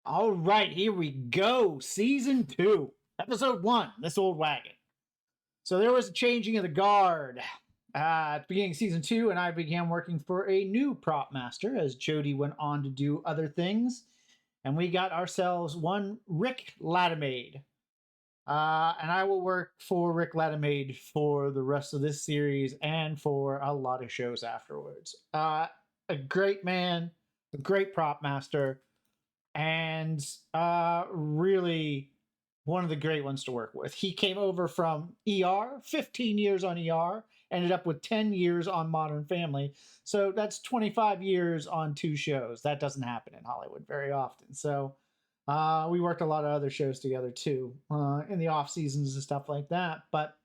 All right, here we go. Season 2, Episode 1, This Old Wagon. So there was a changing of the guard at the beginning of Season 2, and I began working for a new prop master as Jody went on to do other things. And we got ourselves one Rick Latimade. And I will work for Rick Latimade for the rest of this series and for a lot of shows afterwards. A great man, a great prop master, and really one of the great ones to work with. He came over from ER, 15 years on ER, ended up with 10 years on Modern Family. So that's 25 years on 2 shows. That doesn't happen in Hollywood very often. So we worked a lot of other shows together too, in the off seasons and stuff like that. But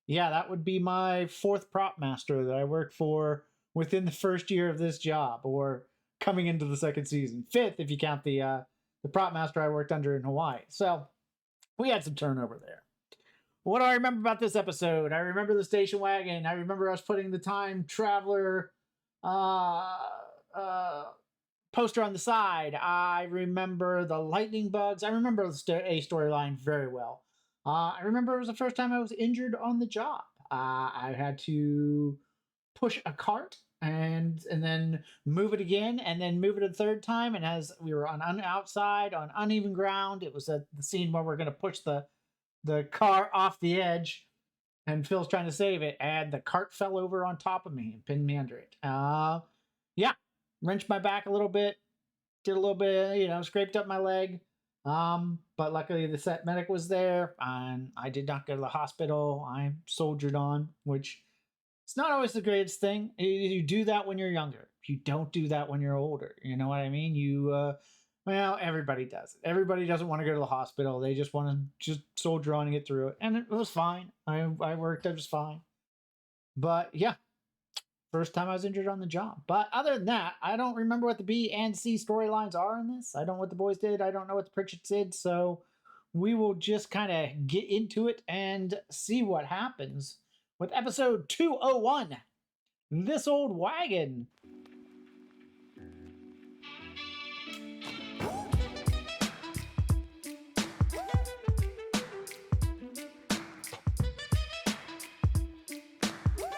yeah, that would be my 4th prop master that I worked for within the first year of this job, or coming into the 2nd season. 5th if you count the prop master I worked under in Hawaii. So we had some turnover there. What do I remember about this episode? I remember the station wagon. I remember us putting the time traveler poster on the side. I remember the lightning bugs. I remember a storyline very well. I remember it was the first time I was injured on the job. I had to push a cart and then move it again, and then move it a 3rd time. And as we were on outside on uneven ground, it was the scene where we're going to push the car off the edge, and Phil's trying to save it, and the cart fell over on top of me and pinned me under it. Yeah, wrenched my back a little bit, did a little bit, scraped up my leg. But luckily the set medic was there, and I did not go to the hospital. I soldiered on, which it's not always the greatest thing. You do that when you're younger. You don't do that when you're older. You know what I mean? Well, everybody does it. Everybody doesn't want to go to the hospital. They just want to just soldier on and get through it. And it was fine. I worked. I was fine. But yeah, first time I was injured on the job. But other than that, I don't remember what the B and C storylines are in this. I don't know what the boys did. I don't know what the Pritchett's did. So we will just kind of get into it and see what happens with episode 201, This Old Wagon.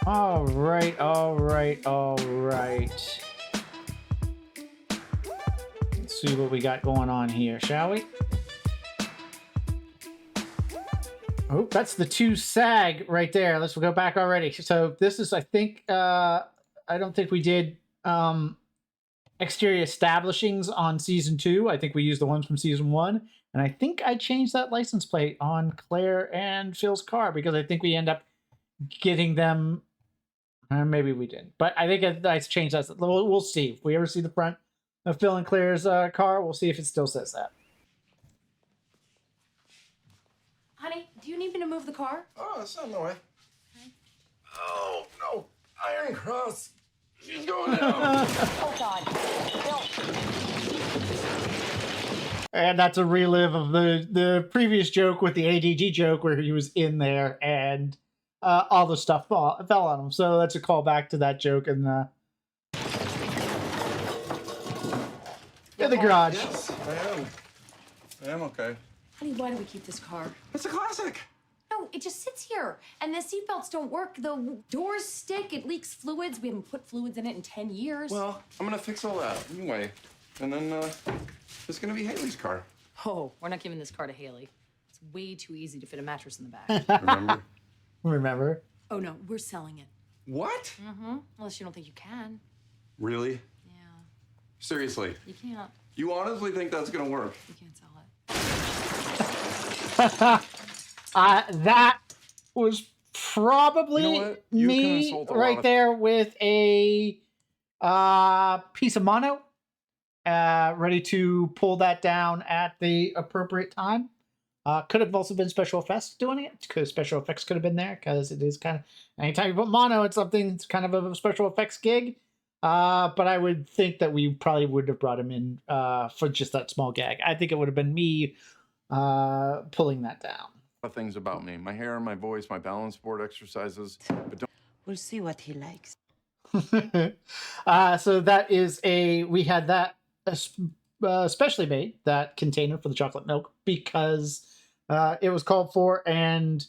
All right. Let's see what we got going on here, shall we? Oh, that's the 2 SAG right there. Let's go back already. So this is, I think, I don't think we did exterior establishings on season 2. I think we used the ones from season 1. And I think I changed that license plate on Claire and Phil's car, because I think we end up getting them. Maybe we didn't. But I think I changed that. We'll see. If we ever see the front of Phil and Claire's car, we'll see if it still says that. Honey, do you need me to move the car? Oh, it's on the way. Okay. Oh, no. Iron Cross. She's going down. Oh, God. Bill. And that's a relive of the previous joke with the ADD joke where he was in there and all the stuff fell on him. So that's a callback to that joke in the garage. Yes, I am okay. Honey, why do we keep this car? It's a classic. No, it just sits here. And the seatbelts don't work. The doors stick. It leaks fluids. We haven't put fluids in it in 10 years. Well, I'm going to fix all that anyway. And then it's going to be Haley's car. Oh, we're not giving this car to Haley. It's way too easy to fit a mattress in the back. Remember? Oh, no, we're selling it. What? Mm-hmm. Unless you don't think you can. Really? Yeah. Seriously? You can't. You honestly think that's going to work? You can't sell it. That was probably me right there with a piece of mono, ready to pull that down at the appropriate time. Could have also been special effects doing it, because special effects could have been there, because it is kind of, anytime you put mono, it's something, it's kind of a special effects gig. But I would think that we probably would have brought him in for just that small gag. I think it would have been me pulling that down. Things about me: my hair, my voice, my balance board exercises. But don't. We'll see what he likes. So that is we had that specially made that container for the chocolate milk because it was called for, and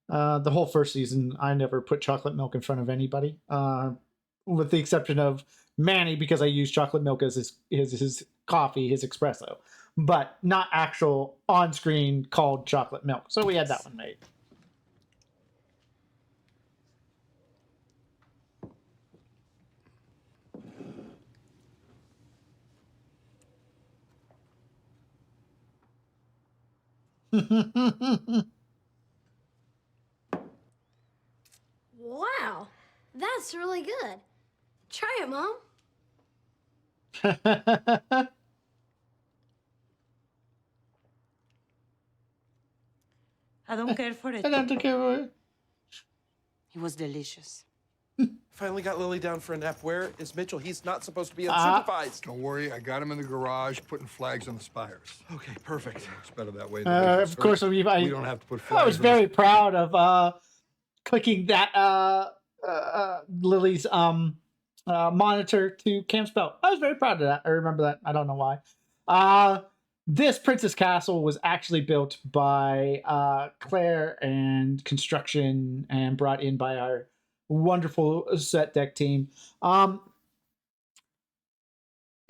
the whole first season I never put chocolate milk in front of anybody, with the exception of Manny because I use chocolate milk as his coffee, his espresso, but not actual on screen called chocolate milk. So we had that one made. Wow, that's really good. Try it, Mom. I don't care for it. I don't care for it. It was delicious. Finally got Lily down for a nap. Where is Mitchell? He's not supposed to be unsupervised. Don't worry, I got him in the garage putting flags on the spires. Okay, perfect. It's better that way. Of course, we don't have to put flags. I was very proud of clicking that Lily's monitor to Cam Spell. I was very proud of that. I remember that. I don't know why. This Princess Castle was actually built by Claire and construction and brought in by our wonderful set deck team. It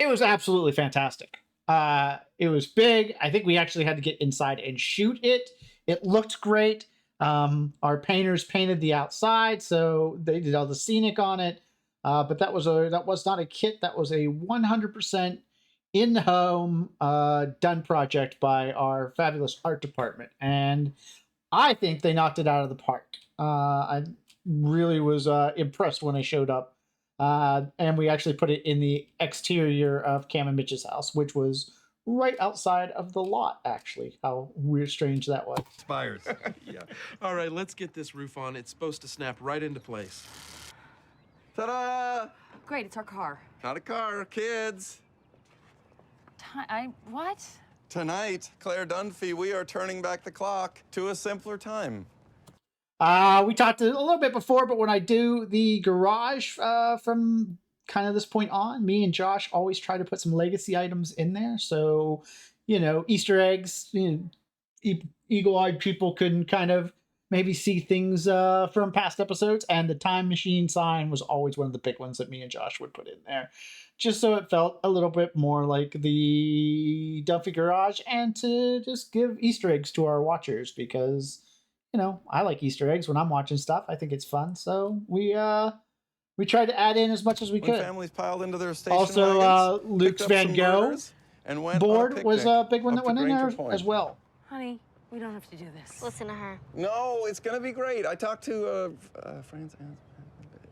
was absolutely fantastic. It was big. I think we actually had to get inside and shoot it. It looked great. Our painters painted the outside, so they did all the scenic on it. But that was not a kit. That was a 100% in-home done project by our fabulous art department, and I think they knocked it out of the park. I really was impressed when I showed up, and we actually put it in the exterior of Cam and Mitch's house, which was right outside of the lot. Actually, how weird, strange that was. Spires. Yeah. All right, let's get this roof on. It's supposed to snap right into place. Ta-da! Great, it's our car. Not a car, kids. What? Tonight, Claire Dunphy, we are turning back the clock to a simpler time. We talked a little bit before, but when I do the garage from kind of this point on, me and Josh always try to put some legacy items in there. So, Easter eggs, eagle-eyed people can kind of maybe see things from past episodes. And the time machine sign was always one of the big ones that me and Josh would put in there, just so it felt a little bit more like the Duffy Garage, and to just give Easter eggs to our watchers because, I like Easter eggs when I'm watching stuff. I think it's fun. So we tried to add in as much as we could. When families piled into their station Also, wagons, Luke's picked up Van some Gogh burgers, and went board on a was a picnic big one up that went to in there Granger Point. as well. Honey, we don't have to do this. Listen to her. No, it's gonna be great. I talked to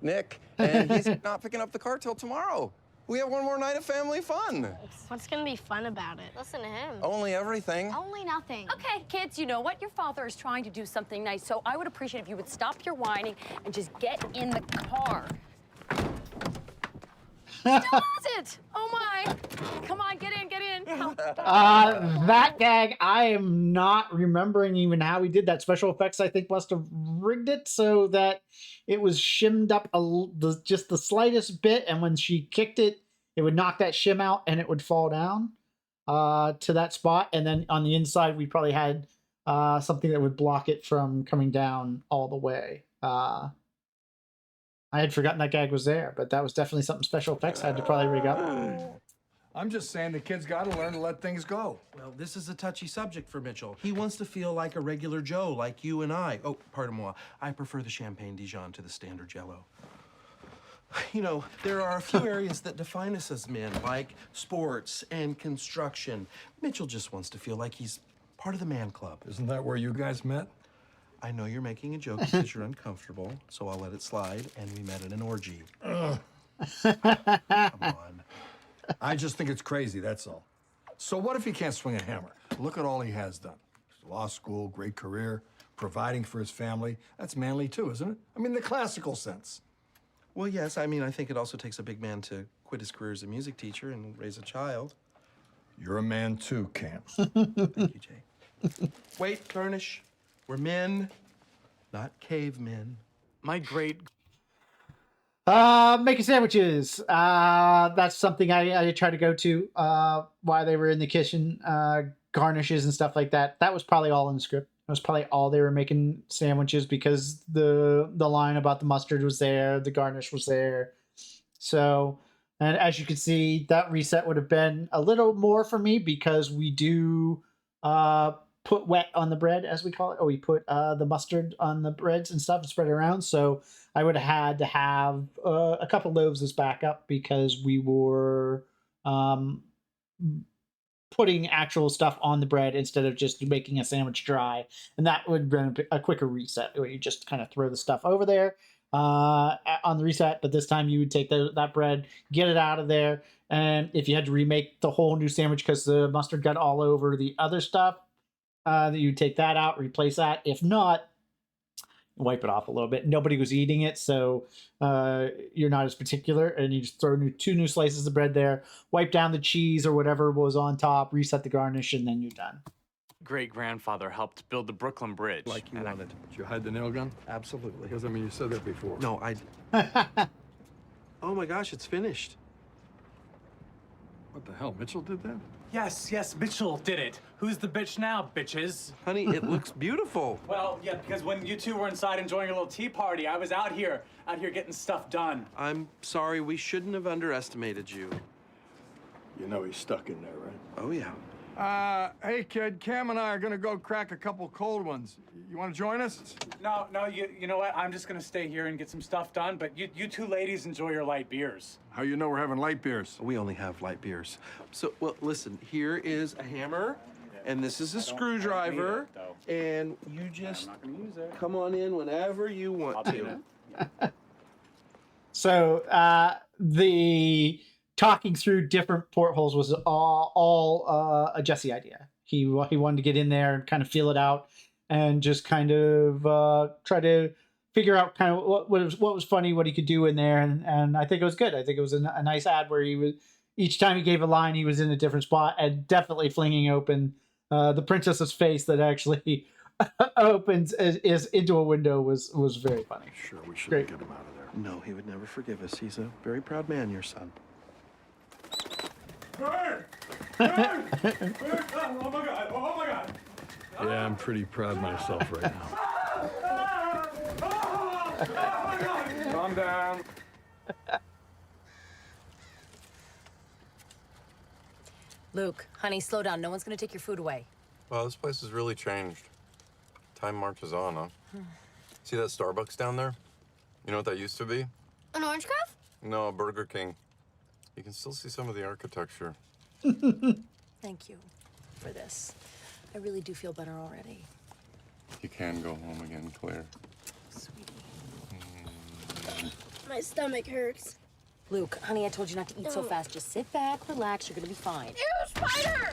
Nick, and he's not picking up the car till tomorrow. We have one more night of family fun. What's gonna be fun about it? Listen to him. Only everything. Only nothing. Okay, kids, you know what? Your father is trying to do something nice, so I would appreciate if you would stop your whining and just get in the car. Still does it! Oh my! Come on, get in, get in. That gag, I am not remembering even how we did that. Special effects, I think, must have rigged it so that it was shimmed up just the slightest bit, and when she kicked it, it would knock that shim out and it would fall down to that spot. And then on the inside, we probably had something that would block it from coming down all the way. I had forgotten that gag was there, but that was definitely something special effects had to probably rig up. I'm just saying the kid's got to learn to let things go. Well, this is a touchy subject for Mitchell. He wants to feel like a regular Joe, like you and I. Oh, pardon moi. I prefer the Champagne Dijon to the standard Jello. There are a few areas that define us as men, like sports and construction. Mitchell just wants to feel like he's part of the man club. Isn't that where you guys met? I know you're making a joke because you're uncomfortable, so I'll let it slide, and we met at an orgy. Come on. I just think it's crazy, that's all. So what if he can't swing a hammer? Look at all he has done. Law school, great career, providing for his family. That's manly too, isn't it? I mean, the classical sense. Well, yes, I think it also takes a big man to quit his career as a music teacher and raise a child. You're a man too, Cam. Thank you, Jay. Wait, Furnish. We're men, not cavemen. My great Making sandwiches. That's something I try to go to while they were in the kitchen. Garnishes and stuff like that. That was probably all in the script. That was probably all they were making sandwiches because the line about the mustard was there, the garnish was there. So, and as you can see, that reset would have been a little more for me because we do put wet on the bread, as we call it, or we put the mustard on the breads and stuff and spread it around. So I would have had to have a couple loaves as backup because we were putting actual stuff on the bread instead of just making a sandwich dry. And that would have been a quicker reset where you just kind of throw the stuff over there on the reset. But this time you would take that bread, get it out of there. And if you had to remake the whole new sandwich because the mustard got all over the other stuff, you take that out, replace that. If not, wipe it off a little bit. Nobody was eating it, so you're not as particular, and you just throw two new slices of bread there, wipe down the cheese or whatever was on top, reset the garnish, and then you're done. Great-grandfather helped build the Brooklyn Bridge. Like you wanted. Did you hide the nail gun? Absolutely. Because, I mean, you said that before. No, I... Oh my gosh, it's finished. What the hell, Mitchell did that? Yes, Mitchell did it. Who's the bitch now, bitches? Honey, it looks beautiful. Well, yeah, because when you two were inside enjoying a little tea party, I was out here getting stuff done. I'm sorry, we shouldn't have underestimated you. You know he's stuck in there, right? Oh, yeah. Hey, kid, Cam and I are gonna go crack a couple cold ones. You wanna join us? No, you know what? I'm just gonna stay here and get some stuff done, but you two ladies enjoy your light beers. How you know we're having light beers? We only have light beers. So, well, listen, here is a hammer, and this is a screwdriver, and you just come on in whenever you want to. So the talking through different portholes was all a Jesse idea. He wanted to get in there and kind of feel it out and just kind of try to figure out kind of what was funny, what he could do in there. And I think it was good. I think it was a nice ad where he was, each time he gave a line, he was in a different spot and definitely flinging open the princess's face that actually opens is into a window was very funny. Sure, we should Great. get him out of there. No, he would never forgive us. He's a very proud man, your son. Bird! Bird! Bird! Oh my God! Oh my God! Yeah, I'm pretty proud of myself right now. Calm down. Luke, honey, slow down. No one's gonna take your food away. Wow, this place has really changed. Time marches on, huh? See that Starbucks down there? You know what that used to be? An orange grove? No, a Burger King. You can still see some of the architecture. Thank you for this. I really do feel better already. You can go home again, Claire. Sweetie. My stomach hurts. Luke, honey, I told you not to eat so fast. Just sit back, relax, you're gonna be fine. Ew, spider!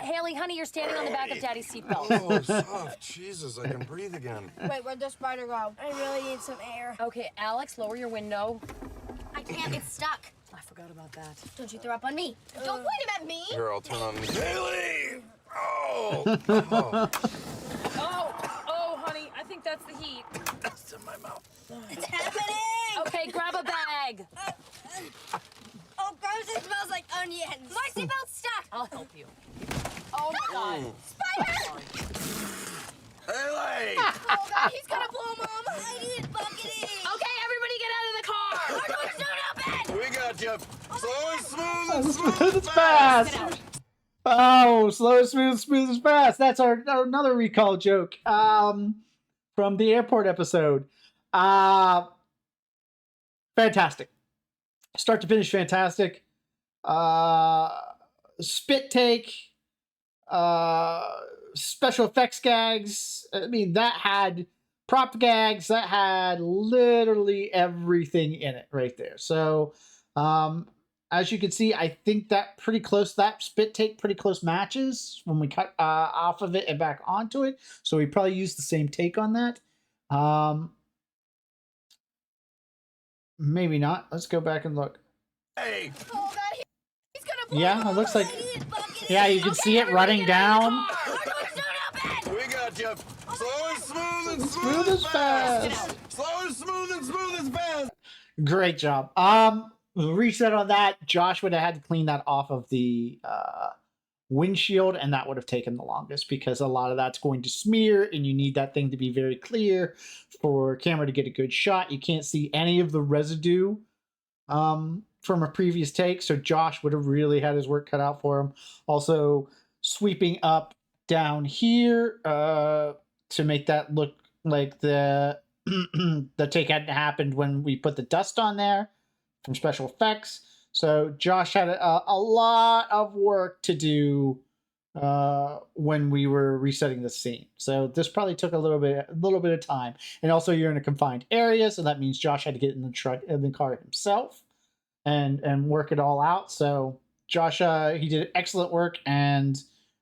Haley, honey, you're standing on the back of Daddy's seatbelt. Oh, soft. Jesus, I can breathe again. Wait, where'd the spider go? I really need some air. Okay, Alex, lower your window. I can't, it's stuck. I forgot about that. Don't you throw up on me. Don't point him at me. Here, I'll turn on the... Haley! Oh! Oh, honey, I think that's the heat. That's in my mouth. It's happening! Okay, grab a bag. Oh, gross, it smells like onions. My seatbelt's stuck. I'll help you. Oh my God. Spider! Haley! Oh God, he's gonna blow Mom. I need bucketing. Okay, everybody get out of the car. Our doors don't open. We got you. Slow and smooth and Smooth as fast. Oh, slow, smooth as fast. That's our another recall joke from the airport episode. Fantastic. Start to finish, fantastic. Spit take, special effects gags. I mean, that had prop gags. That had literally everything in it right there. So, as you can see, I think that pretty close, that spit take pretty close matches when we cut off of it and back onto it. So we probably used the same take on that. Maybe not. Let's go back and look. Hey! Oh God, he's gonna blow Yeah, Mom. it looks like, I need bucketing. yeah, you can see it running down. Our doors don't open. We got you. Slow and smooth and Smooth as fast. Slow and smooth and smooth as fast. Great job. Reset on that. Josh would have had to clean that off of the windshield, and that would have taken the longest because a lot of that's going to smear, and you need that thing to be very clear for camera to get a good shot. You can't see any of the residue from a previous take, so Josh would have really had his work cut out for him. Also, sweeping up down here to make that look like the the take hadn't happened when we put the dust on there from special effects. So Josh had a lot of work to do when we were resetting the scene. So this probably took a little bit of time. And also, you're in a confined area, so that means Josh had to get in the car himself and work it all out. So Josh, he did excellent work, and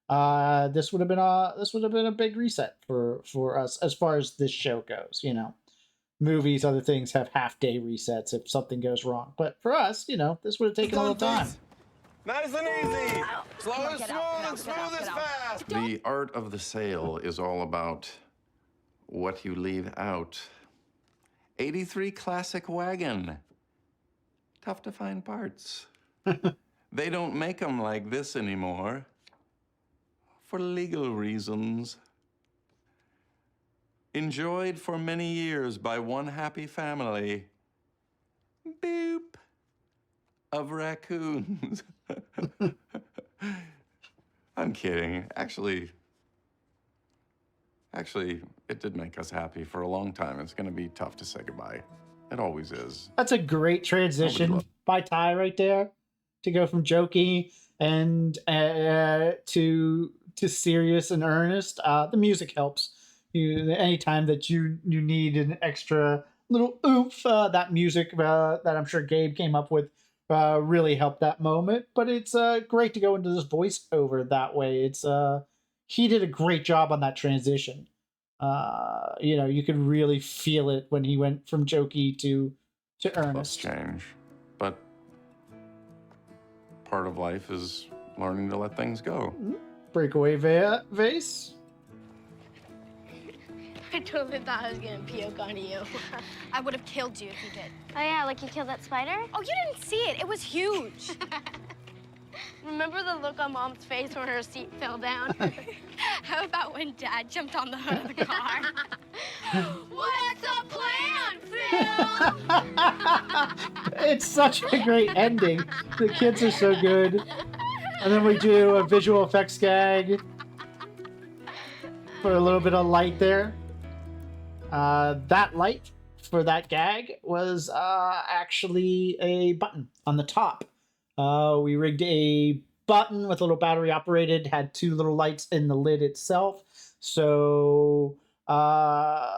this would have been a big reset for us as far as this show goes. You know, movies, other things have half-day resets if something goes wrong, but for us, you know, this would have taken a little time. Nice and easy. Slow and smooth and smooth as fast. The art of the sale is all about what you leave out. 83 classic wagon. Tough to find parts. They don't make them like this anymore for legal reasons. Enjoyed for many years by one happy family. Boop. Of raccoons. I'm kidding. Actually, it did make us happy for a long time. It's going to be tough to say goodbye. It always is. That's a great transition by Ty right there, to go from jokey and to serious and earnest. The music helps. Anytime that you need an extra little oomph, that music that I'm sure Gabe came up with really helped that moment. But it's great to go into this voiceover that way. It's he did a great job on that transition. You know, you could really feel it when he went from jokey to earnest. Change, but part of life is learning to let things go. Breakaway vase. I totally thought I was gonna puke on you. I would have killed you if you did. Oh yeah, like you killed that spider? Oh, you didn't see it. It was huge. Remember the look on Mom's face when her seat fell down? How about when Dad jumped on the hood of the car? What's the plan, Phil? It's such a great ending. The kids are so good. And then we do a visual effects gag for a little bit of light there. That light for that gag was actually a button on the top. We rigged a button with a little battery operated, had two little lights in the lid itself. So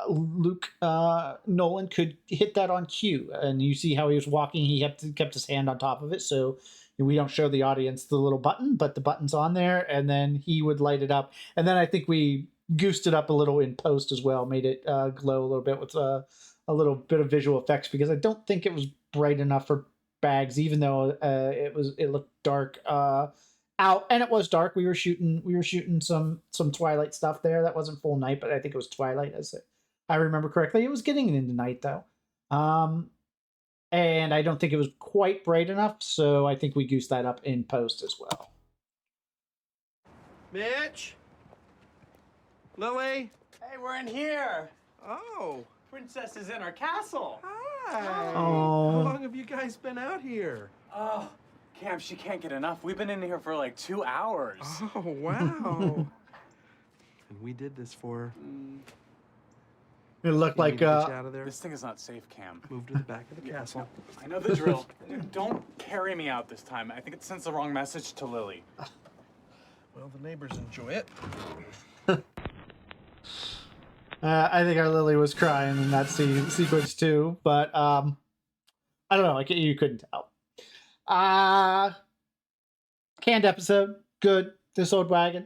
Luke Nolan could hit that on cue. And you see how he was walking, he kept his hand on top of it. So we don't show the audience the little button, but the button's on there, and then he would light it up. And then I think we goosed it up a little in post as well, made it glow a little bit with a little bit of visual effects, because I don't think it was bright enough for bags, even though it looked dark out, and it was dark. We were shooting some twilight stuff there. That wasn't full night, but I think it was twilight, as I remember correctly. It was getting into night though, and I don't think it was quite bright enough, so I think we goosed that up in post as well. Mitch? Lily? Hey, we're in here. Oh. Princess is in our castle. Hi. Oh. How long have you guys been out here? Oh, Cam, she can't get enough. We've been in here for like 2 hours. Oh, wow. And we did this for... It looked like get you out of there. This thing is not safe, Cam. Move to the back of the castle. I know the drill. Don't carry me out this time. I think it sends the wrong message to Lily. Well, the neighbors enjoy it. I think our Lily was crying in that sequence too, but I don't know. Like, you couldn't tell. Canned episode, good. This Old Wagon.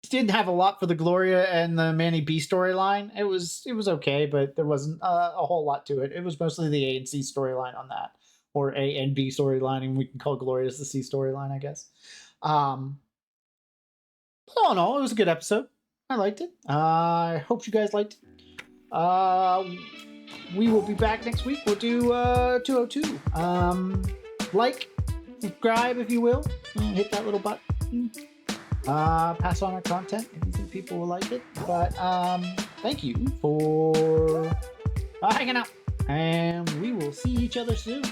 Didn't have a lot for the Gloria and the Manny B storyline. It was okay, but there wasn't a whole lot to it. It was mostly the A and C storyline on that, or A and B storyline, and we can call Gloria's the C storyline, I guess. All in all, it was a good episode. I liked it. I hope you guys liked it. We will be back next week. We'll do 202. Like, subscribe if you will. Hit that little button. Pass on our content if you think people will like it. But thank you for hanging out. And we will see each other soon.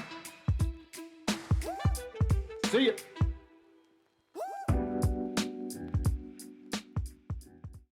See ya.